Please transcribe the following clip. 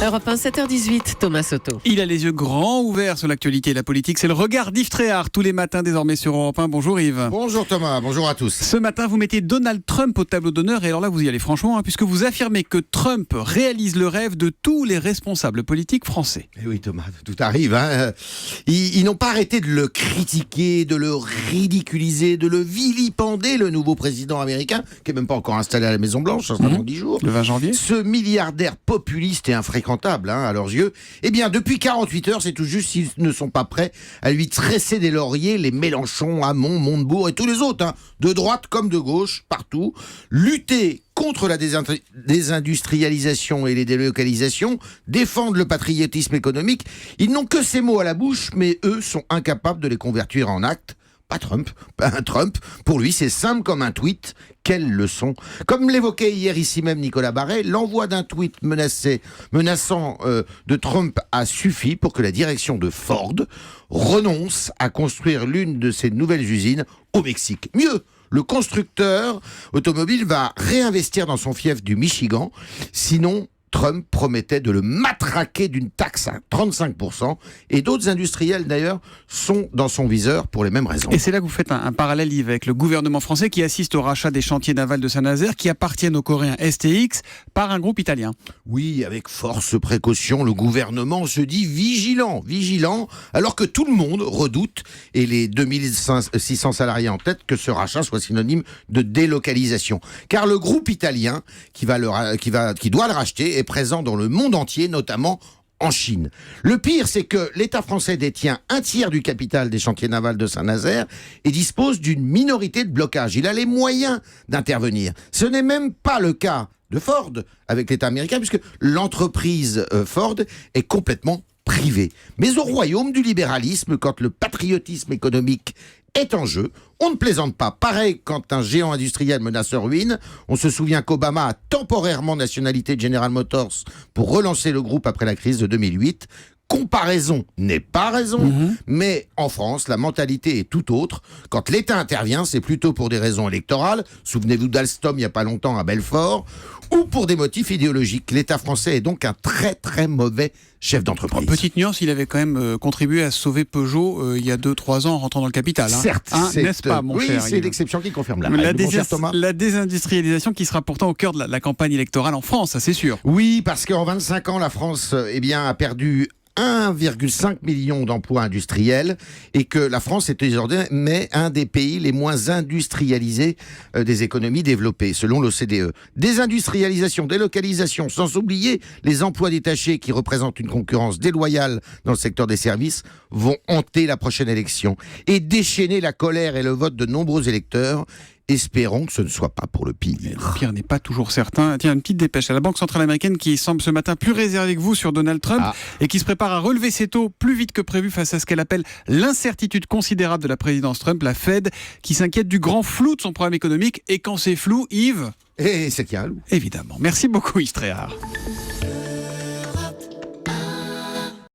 Europe 1, 7h18, Thomas Soto. Il a les yeux grands ouverts sur l'actualité et la politique. C'est le regard d'Yves Tréhard tous les matins désormais sur Europe 1. Bonjour Yves. Bonjour Thomas, bonjour à tous. Ce matin, vous mettez Donald Trump au tableau d'honneur et alors là, vous y allez franchement, puisque vous affirmez que Trump réalise le rêve de tous les responsables politiques français. Et oui Thomas, tout arrive. Ils n'ont pas arrêté de le critiquer, de le ridiculiser, de le vilipender, le nouveau président américain, qui n'est même pas encore installé à la Maison-Blanche, ça sera dans 10 jours. Le 20 janvier. Ce milliardaire populiste et infréquentable à leurs yeux, eh bien depuis 48 heures, c'est tout juste s'ils ne sont pas prêts à lui tresser des lauriers, les Mélenchon, Hamon, Montebourg et tous les autres, de droite comme de gauche, partout, lutter contre la désindustrialisation et les délocalisations, défendre le patriotisme économique. Ils n'ont que ces mots à la bouche, mais eux sont incapables de les convertir en actes. Pas Trump. Trump, pour lui, c'est simple comme un tweet. Quelle leçon! Comme l'évoquait hier ici même Nicolas Barret, l'envoi d'un tweet menaçant de Trump a suffi pour que la direction de Ford renonce à construire l'une de ses nouvelles usines au Mexique. Mieux, le constructeur automobile va réinvestir dans son fief du Michigan, sinon Trump promettait de le matraquer d'une taxe à 35%, et d'autres industriels d'ailleurs sont dans son viseur pour les mêmes raisons. Et c'est là que vous faites un parallèle Yves, avec le gouvernement français qui assiste au rachat des chantiers navals de Saint-Nazaire qui appartiennent aux Coréens STX par un groupe italien. Oui, avec force précaution, le gouvernement se dit vigilant, alors que tout le monde redoute, et les 2600 salariés en tête, que ce rachat soit synonyme de délocalisation. Car le groupe italien qui doit le racheter est présent dans le monde entier, notamment en Chine. Le pire, c'est que l'État français détient un tiers du capital des chantiers navals de Saint-Nazaire et dispose d'une minorité de blocage. Il a les moyens d'intervenir. Ce n'est même pas le cas de Ford avec l'État américain, puisque l'entreprise Ford est complètement privée. Mais au royaume du libéralisme, quand le patriotisme économique est en jeu, on ne plaisante pas. Pareil quand un géant industriel menace ruine. On se souvient qu'Obama a temporairement nationalité de General Motors pour relancer le groupe après la crise de 2008. Comparaison n'est pas raison, mais en France, la mentalité est tout autre. Quand l'État intervient, c'est plutôt pour des raisons électorales. Souvenez-vous d'Alstom il n'y a pas longtemps à Belfort, ou pour des motifs idéologiques. L'État français est donc un très très mauvais chef d'entreprise. Petite nuance, il avait quand même contribué à sauver Peugeot il y a 2-3 ans en rentrant dans le capital. Certes, n'est-ce pas mon cher Oui, c'est Yves. L'exception qui confirme la règle. Mon cher Thomas. La désindustrialisation qui sera pourtant au cœur de la campagne électorale en France, ça c'est sûr. Oui, parce qu'en 25 ans, la France a perdu 1,5 million d'emplois industriels et que la France est désormais un des pays les moins industrialisés des économies développées, selon l'OCDE. Désindustrialisation, délocalisation, sans oublier les emplois détachés qui représentent une concurrence déloyale dans le secteur des services, vont hanter la prochaine élection et déchaîner la colère et le vote de nombreux électeurs. Espérons que ce ne soit pas pour le pire. Le pire n'est pas toujours certain. Tiens, une petite dépêche à la Banque centrale américaine qui semble ce matin plus réservée que vous sur Donald Trump et qui se prépare à relever ses taux plus vite que prévu face à ce qu'elle appelle l'incertitude considérable de la présidence Trump, la Fed, qui s'inquiète du grand flou de son programme économique. Et quand c'est flou, Yves... Et c'est qu'il y a un loup. Évidemment. Merci beaucoup Yves Tréhard.